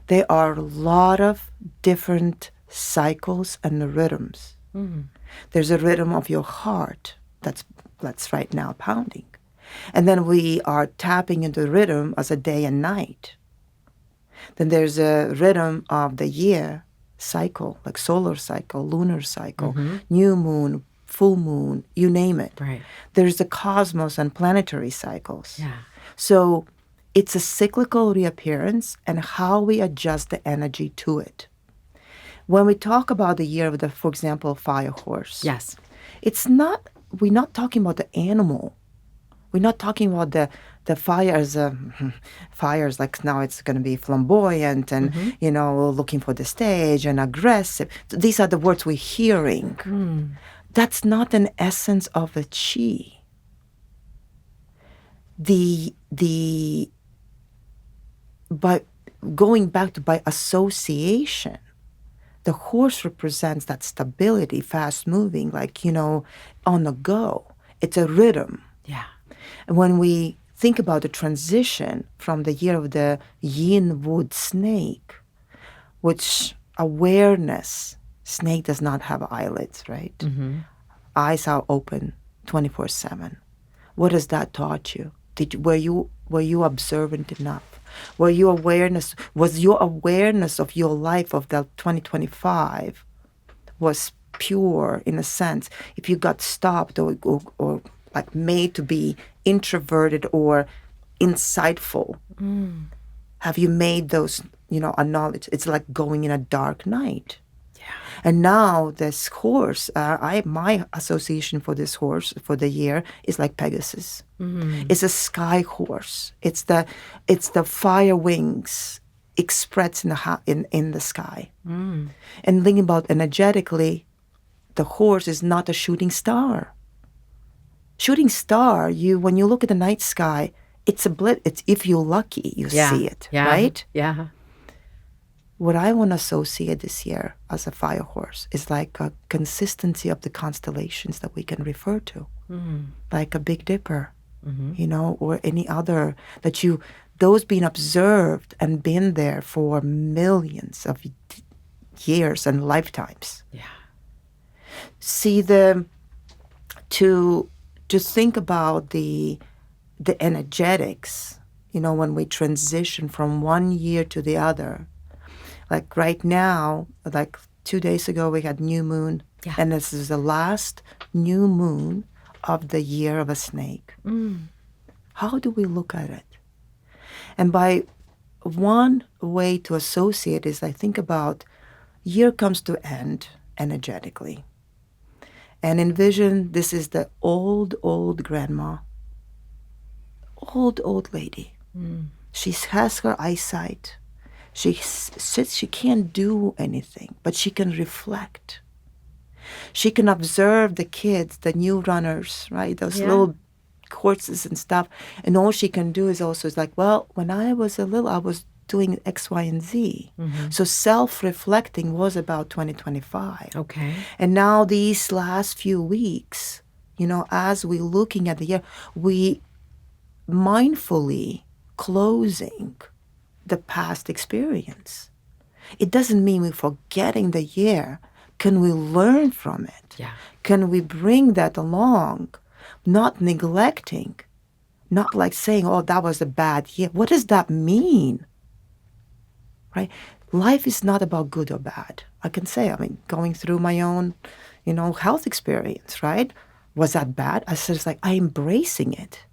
There are a lot of different cycles and rhythms. There's a rhythm of your heart that's right now pounding. And then we are tapping into the rhythm as a day and night. Then there's a rhythm of the year cycle, like solar cycle, lunar cycle, new moon, full moon, you name it. Right. There's the cosmos and planetary cycles. Yeah. So it's a cyclical reappearance and how we adjust the energy to it. When we talk about the year of the, for example, fire horse, Yes. we're not talking about the animal. We're not talking about the fires, fires like now it's going to be flamboyant and, looking for the stage and aggressive. These are the words we're hearing. That's not an essence of the chi. By going back to by association, the horse represents that stability, fast moving, like, on the go. It's a rhythm. Yeah. And when we think about the transition from the year of the yin wood snake, which awareness, snake does not have eyelids, right? Eyes are open 24/7. What has that taught you? Were you observant enough? Was your awareness of your life of the 2025 was pure in a sense? If you got stopped or like made to be introverted or insightful, have you made those, acknowledge? It's like going in a dark night. And now this horse, my association for this horse for the year is like Pegasus. It's a sky horse. It's the fire wings expressed in the sky. And thinking about energetically, the horse is not a shooting star. Shooting star, when you look at the night sky, it's a blip. It's if you're lucky, you see it, right? Yeah. What I want to associate this year as a fire horse is like a consistency of the constellations that we can refer to, like a Big Dipper, or any other those being observed and been there for millions of years and lifetimes. Yeah. See to think about the energetics, when we transition from one year to the other. Like right now, like 2 days ago, we had new moon. Yeah. And this is the last new moon of the year of a snake. How do we look at it? And by one way to associate is I think about year comes to end energetically. And envision this is the old grandma, old lady. She has her eyesight. She sits, she can't do anything, but she can reflect. She can observe the kids, the new runners, right? Those little horses and stuff. And all she can do is like, well, when I was I was doing X, Y, and Z. So self-reflecting was about 2025. Okay. And now these last few weeks, as we're looking at the year, we mindfully closing the past experience. It doesn't mean we're forgetting the year. Can we learn from it? Yeah. Can we bring that along? Not neglecting, not like saying, oh, that was a bad year. What does that mean? Right? Life is not about good or bad. I can say, going through my own, health experience, right? Was that bad? I said, it's like, I'm embracing it,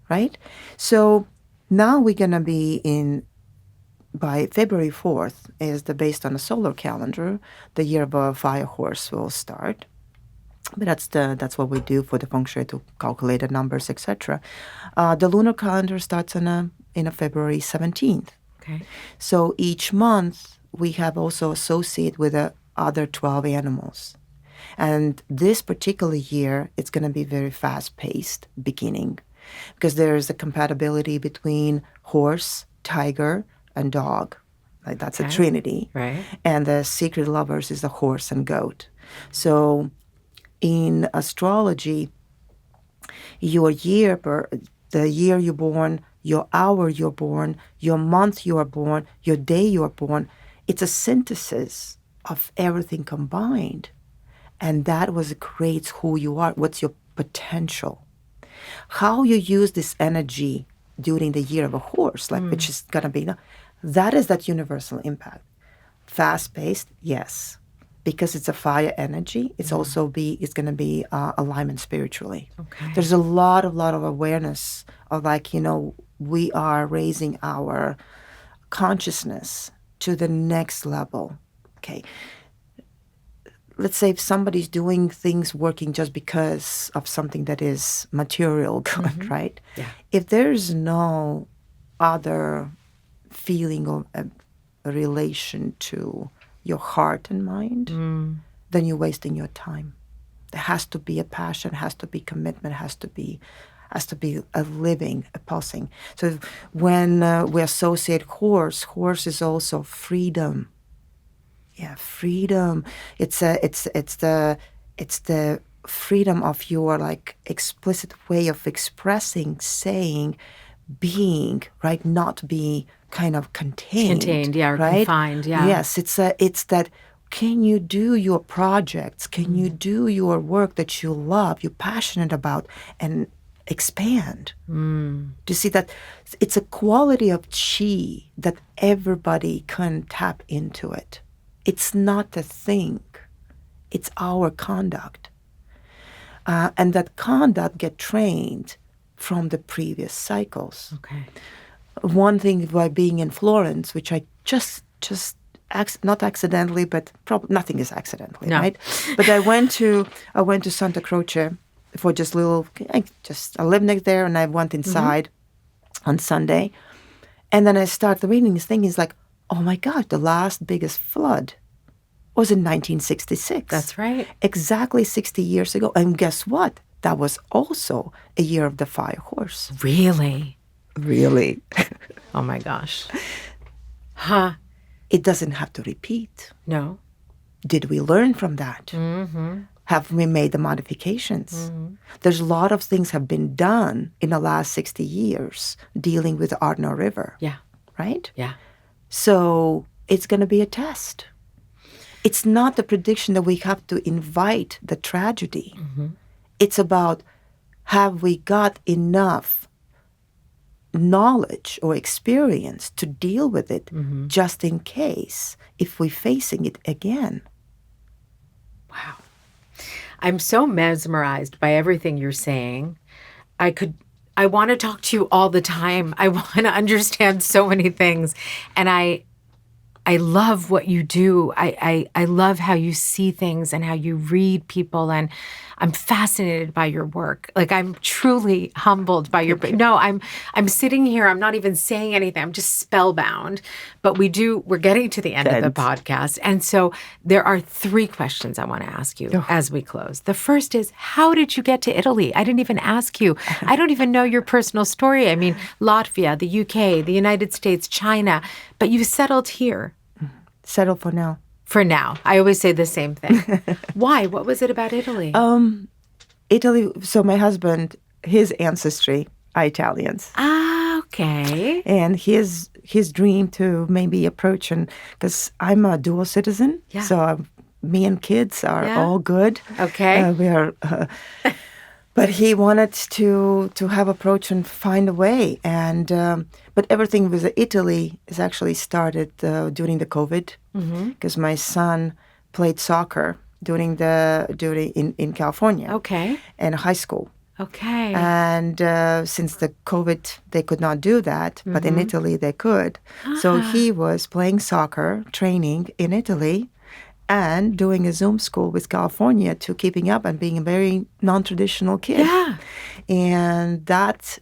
right? So now we're going to be by February 4th, based on the solar calendar, the year of a fire horse will start. But that's what we do for the Feng Shui to calculate the numbers, etc. The lunar calendar starts in a February 17th. Okay. So each month we have also associated with the other 12 animals. And this particular year, it's going to be very fast-paced beginning because there is a compatibility between horse, tiger, and dog. Like that's a trinity. Right. And the secret lovers is the horse and goat. So in astrology, your year, the year you're born, your hour you're born, your month you are born, your day you are born, it's a synthesis of everything combined. And that creates who you are. What's your potential? How you use this energy during the year of a horse, which is going to be, that is that universal impact. Fast-paced, yes. because it's a fire energy. It's also it's going to be alignment spiritually. Okay. There's a lot of awareness of like, we are raising our consciousness to the next level. Okay. Let's say if somebody's doing things working just because of something that is material good, right? Yeah. If there's no other feeling or a relation to your heart and mind, then you're wasting your time. There has to be a passion, has to be commitment, has to be a living, a pulsing. So when we associate horse is also freedom. Yeah, freedom. It's the freedom of your like explicit way of expressing, saying, being, right? Not be kind of contained. Contained, yeah, or right? confined, yeah. Yes, it's that. Can you do your projects? Can you do your work that you love, you're passionate about, and expand? Do you see that? It's a quality of chi that everybody can tap into it. It's not a thing. It's our conduct. And that conduct get trained from the previous cycles. Okay. One thing by being in Florence, which I just not accidentally, but probably nothing is accidentally, right? But I went to Santa Croce for just I live next there, and I went inside on Sunday, and then I started reading this thing. It's like, oh my God, the last biggest flood was in 1966. That's right. Exactly 60 years ago. And guess what? That was also a year of the fire horse. Really? Really. Oh my gosh. Huh. It doesn't have to repeat. No. Did we learn from that? Have we made the modifications? There's a lot of things have been done in the last 60 years dealing with the Arno River. Yeah. Right? Yeah. So it's going to be a test. It's not the prediction that we have to invite the tragedy. It's about, have we got enough knowledge or experience to deal with it just in case if we're facing it again? Wow. I'm so mesmerized by everything you're saying. I want to talk to you all the time. I want to understand so many things. And I love what you do. I love how you see things and how you read people, and I'm fascinated by your work. Like, I'm truly humbled by your. No, I'm sitting here. I'm not even saying anything. I'm just spellbound. But we're getting to the end of the podcast, and so there are 3 questions I want to ask you as we close. The first is, how did you get to Italy? I didn't even ask you. I don't even know your personal story. I mean, Latvia, the UK, the United States, China, but you settled here. Settle for now. For now. I always say the same thing. Why? What was it about Italy? Italy, so my husband, his ancestry are Italians. Ah, okay. And his dream to maybe approach, and because I'm a dual citizen, so me and kids are all good. Okay. We are... But he wanted to have approach and find a way, and but everything with Italy is actually started during the COVID, because my son played soccer in California, in high school, and since the COVID they could not do that, but in Italy they could, so he was playing soccer, training in Italy, and doing a Zoom school with California to keeping up and being a very non-traditional kid. Yeah. And that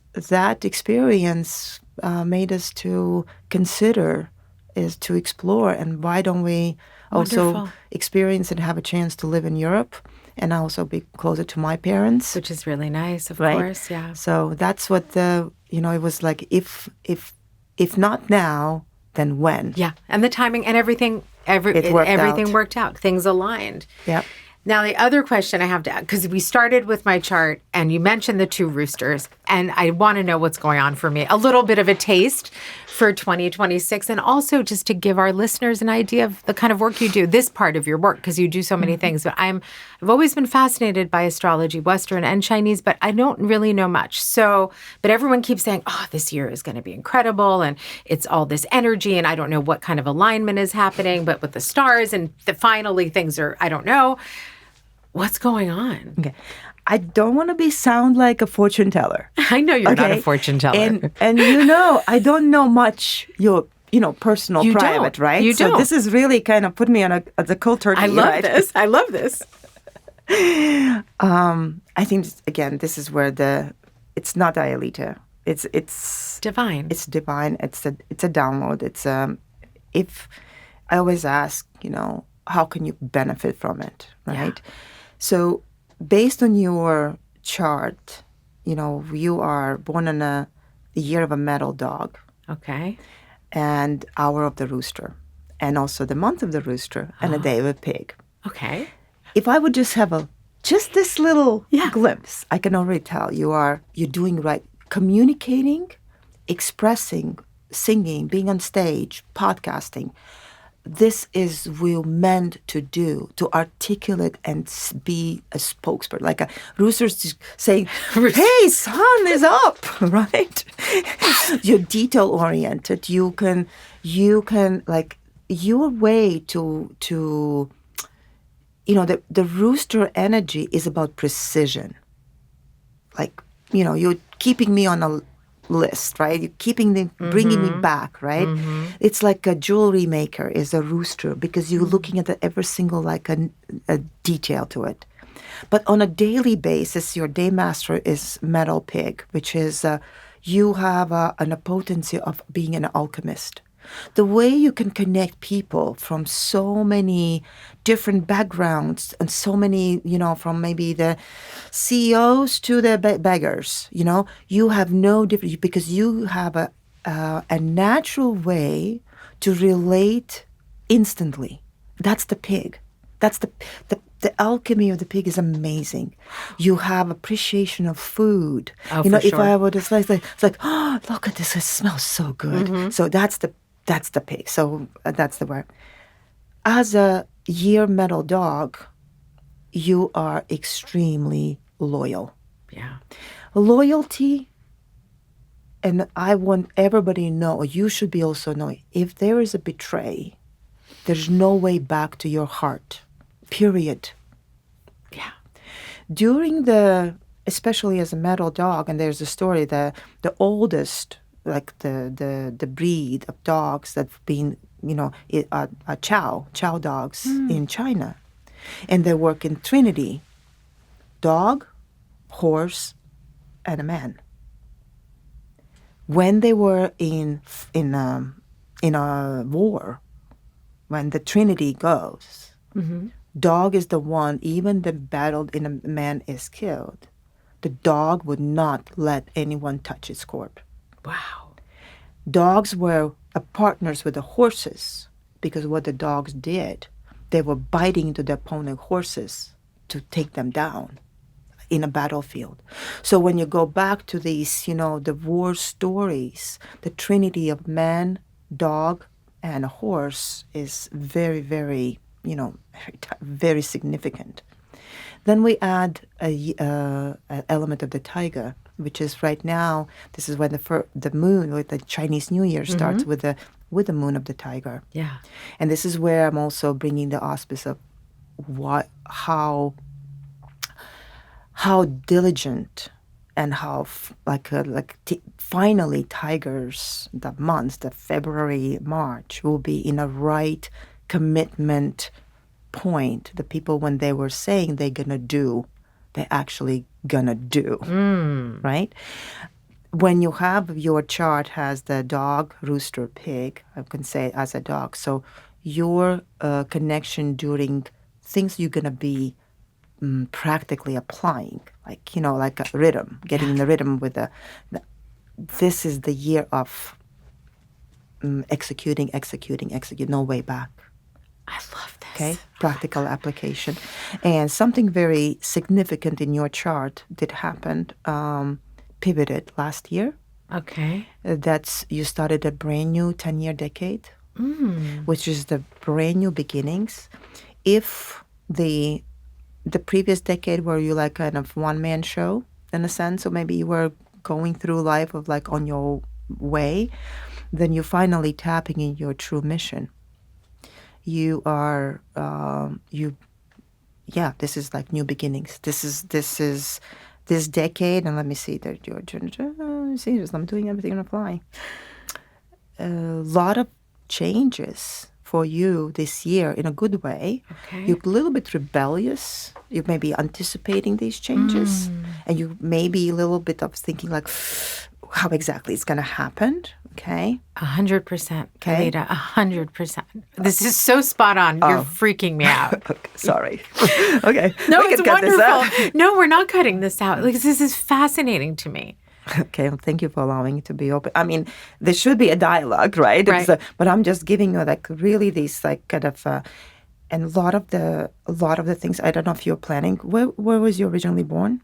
experience made us to consider, is to explore, and why don't we also experience and have a chance to live in Europe and also be closer to my parents. Which is really nice, of course, yeah. So that's what it was like, if not now, then when? Yeah, and the timing and everything. Everything worked out. Things aligned. Yep. Now, the other question I have to ask, because we started with my chart and you mentioned the two roosters, and I want to know what's going on for me. A little bit of a taste for 2026, and also just to give our listeners an idea of the kind of work you do, this part of your work, because you do so many things. But I've always been fascinated by astrology, Western and Chinese, but I don't really know much. So, but everyone keeps saying, oh, this year is going to be incredible, and it's all this energy, and I don't know what kind of alignment is happening, but with the stars, and finally things are, I don't know. What's going on? Okay. I don't want to sound like a fortune teller. I know you're not a fortune teller. And I don't know much your personal, private, right? You don't. So this is really kind of put me on the cold turkey. I love this. I love this. I think again, this is where it's not Aelita. It's divine. It's divine. It's a download. It's if I always ask, how can you benefit from it, right? Yeah. So based on your chart, you are born in the year of a metal dog. Okay. And hour of the rooster. And also the month of the rooster and a day of a pig. Okay. If I would just have just this little glimpse, I can already tell you're doing right. Communicating, expressing, singing, being on stage, podcasting. This is we're meant to do, to articulate and be a spokesperson. Like a rooster's saying, hey, sun is up, right? You're detail-oriented. You can like, your way to the rooster energy is about precision. Like, you're keeping me on a list, right? You're bringing me back, right? Mm-hmm. It's like a jewelry maker is a rooster because you're looking at every single like a detail to it. But on a daily basis, your day master is metal pig, which is you have a potency of being an alchemist. The way you can connect people from so many different backgrounds and so many, from maybe the CEOs to the beggars, you have no difference because you have a natural way to relate instantly. That's the pig. That's the alchemy of the pig is amazing. You have appreciation of food. Oh, if I were to slice it's like, oh, look at this, it smells so good. Mm-hmm. So that's the pig. So that's the word. As a year metal dog, you are extremely loyal. Yeah. Loyalty, and I want everybody to know, you should be also knowing, if there is a betray, there's no way back to your heart. Period. Yeah. During especially as a metal dog, and there's a story, the oldest, like the breed of dogs that've been, chow dogs in China. And they work in Trinity, dog, horse, and a man. When they were in a war, when the Trinity goes, dog is the one, even the battle in a man is killed, the dog would not let anyone touch its corpse. Wow. Dogs were partners with the horses because what the dogs did, they were biting into the opponent horses to take them down in a battlefield. So when you go back to these, the war stories, the trinity of man, dog, and a horse is very, very, very significant. Then we add an element of the tiger, which is right now, this is when the moon, with the Chinese New Year starts with the moon of the tiger. Yeah. And this is where I'm also bringing the auspice of how diligent and how finally tigers, the months, the February, March, will be in a right commitment point. The people, when they were saying they're going to do, they're actually going to do, right? When you have your chart has the dog, rooster, pig, I can say it as a dog. So your connection during things you're going to be practically applying, like a rhythm, getting in the rhythm with this is the year of executing, no way back. I love this. Okay, practical application. And something very significant in your chart did happen, pivoted last year. Okay. That's you started a brand new 10-year decade, which is the brand new beginnings. If the previous decade were you like kind of one-man show in a sense, or maybe you were going through life of like on your way, then you're finally tapping in your true mission. You are this is like new beginnings. This is this decade, and let me see that you're see, I'm doing everything on the fly. A lot of changes for you this year in a good way. Okay. You're a little bit rebellious. You may be anticipating these changes, and you may be a little bit of thinking like, how exactly it's going to happen. Okay. 100%. Okay. Aelita, 100%. This is so spot on. You're freaking me out. Okay, sorry. Okay. No, We it's can cut this out. wonderful. No, we're not cutting this out. Like, this is fascinating to me. Okay, well, thank you for allowing it to be open. I mean, there should be a dialogue, right? Right. But I'm just giving you like really these like kind of, and a lot of the things. I don't know if you're planning. Where was you originally born?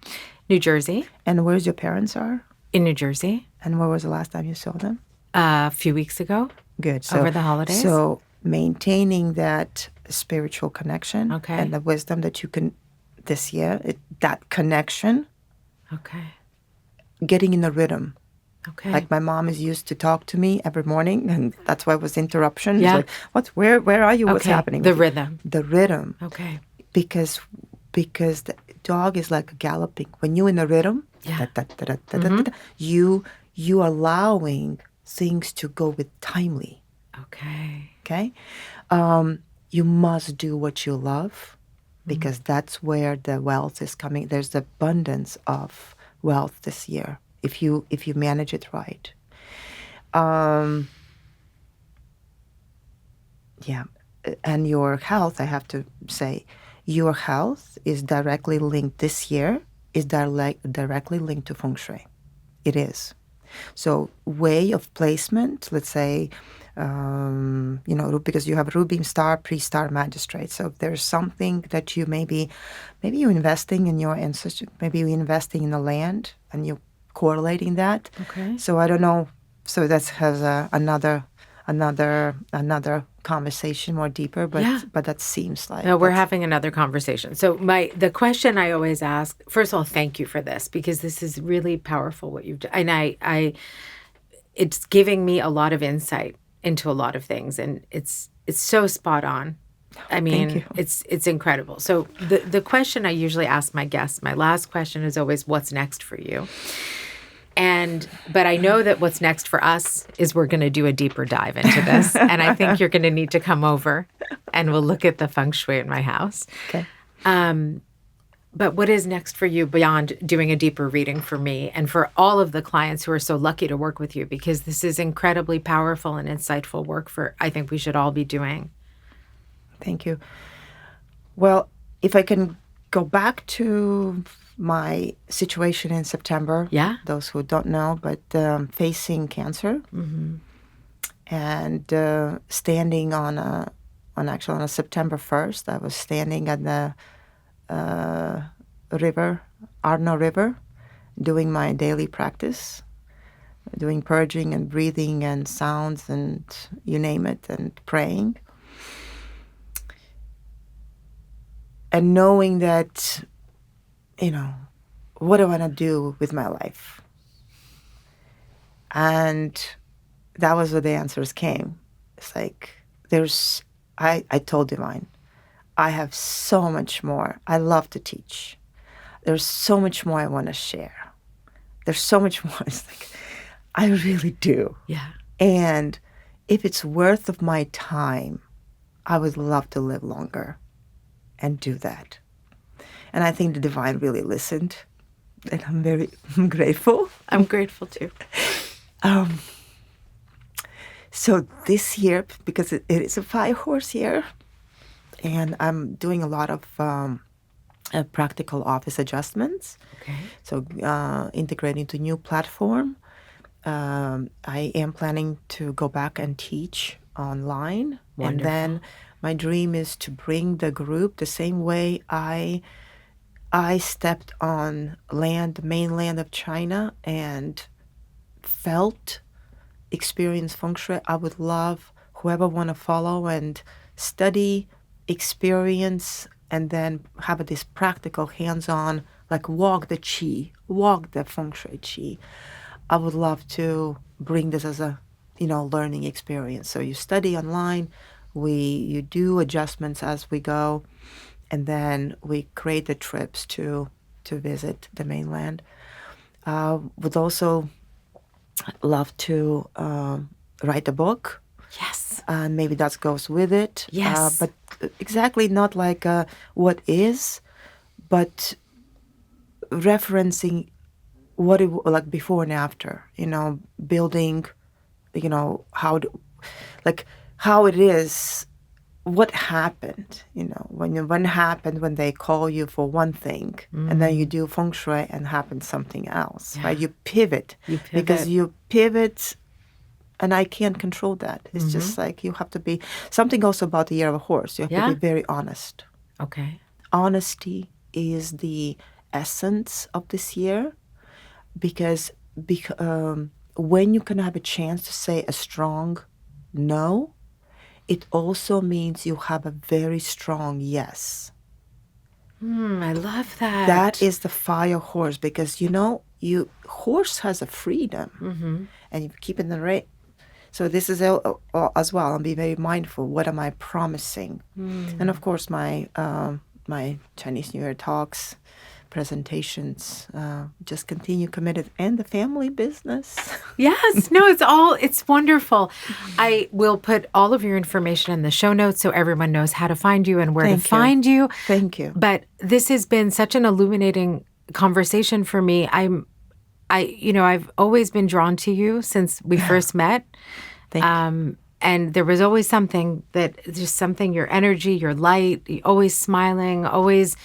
New Jersey. And where's your parents are? In New Jersey. And where was the last time you saw them? A few weeks ago. Good. So, over the holidays. So maintaining that spiritual connection and the wisdom that you can this year, that connection. Okay. Getting in a rhythm. Okay. Like my mom is used to talk to me every morning, and that's why it was interruption. Yeah. It's like, where are you? What's happening? The rhythm. The rhythm. Okay. Because the dog is like galloping. When you're in a rhythm, you allowing things to go with timely. Okay. Okay? You must do what you love because that's where the wealth is coming. There's abundance of wealth this year if you manage it right. And your health, I have to say, your health is directly linked this year, is directly linked to Feng Shui. It is. So way of placement, let's say, because you have Rubin Star, Pre-Star, Magistrate. So if there's something that you maybe you're investing in your ancestry, maybe you're investing in the land and you're correlating that. Okay. So I don't know. So that has another conversation more deeper, but that seems like no, we're having another conversation. So the question I always ask, first of all, thank you for this because this is really powerful what you've done, and it's giving me a lot of insight into a lot of things, and it's so spot on. I mean, it's incredible. So the question I usually ask my guests, my last question is always, "What's next for you?" But I know that what's next for us is we're going to do a deeper dive into this. And I think you're going to need to come over and we'll look at the Feng Shui in my house. Okay. But what is next for you beyond doing a deeper reading for me and for all of the clients who are so lucky to work with you? Because this is incredibly I and insightful work I think we should all be doing. Thank you. Well, if I can go back to my situation in September. Yeah. Those who don't know, but facing cancer and standing on a September 1st, I was standing at the Arno River, doing my daily practice, doing purging and breathing and sounds and you name it, and praying. And knowing that, what do I want to do with my life? And that was where the answers came. It's like, I told Divine, I have so much more. I love to teach. There's so much more I want to share. There's so much more. It's like, I really do. Yeah. And if it's worth of my time, I would love to live longer and do that. And I think the Divine really listened, and I'm grateful. I'm grateful too. So this year, because it is a 5-horse year, and I'm doing a lot of practical office adjustments. Okay. So integrating to new platform. I am planning to go back and teach online. Wonderful. And then My dream is to bring the group the same way I stepped on land, the mainland of China, and experienced Feng Shui. I would love whoever want to follow and study, experience, and then have this practical hands-on, like walk the qi, walk the Feng Shui qi. I would love to bring this as a, learning experience. So you study online, you do adjustments as we go, and then we create the trips to visit the mainland. Would also love to write a book. Yes. And maybe that goes with it. Yes. But exactly not like what is, but referencing what it like before and after. Building, how it is, what happened. When happened when they call you for one thing, and then you do Feng Shui and happens something else. Right? You pivot. Because you pivot. And I can't control that. It's just like you have to be, something also about the year of a horse. You have to be very honest. Okay. Honesty is the essence of this year because when you can have a chance to say a strong no, it also means you have a very strong yes. I love that. That is the fire horse because, horse has a freedom. And you keep in the right. So this is as well. I'll be very mindful. What am I promising? And of course, my Chinese New Year talks, presentations, just continue committed, and the family business. Yes, no, it's wonderful. I will put all of your information in the show notes so everyone knows how to find you and where to find you. Thank you. But this has been such an illuminating conversation for me. I've always been drawn to you since we first met. Thank you. And there was always your energy, your light, always smiling, always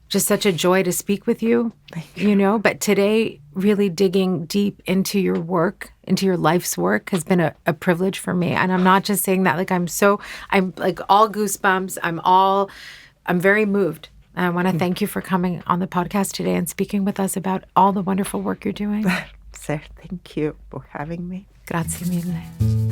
just such a joy to speak with you. Thank you. But today, really digging deep into your work, into your life's work has been a privilege for me. And I'm not just saying that, I'm like all goosebumps. I'm very moved. I want to thank you for coming on the podcast today and speaking with us about all the wonderful work you're doing. Sir, thank you for having me. Grazie mille.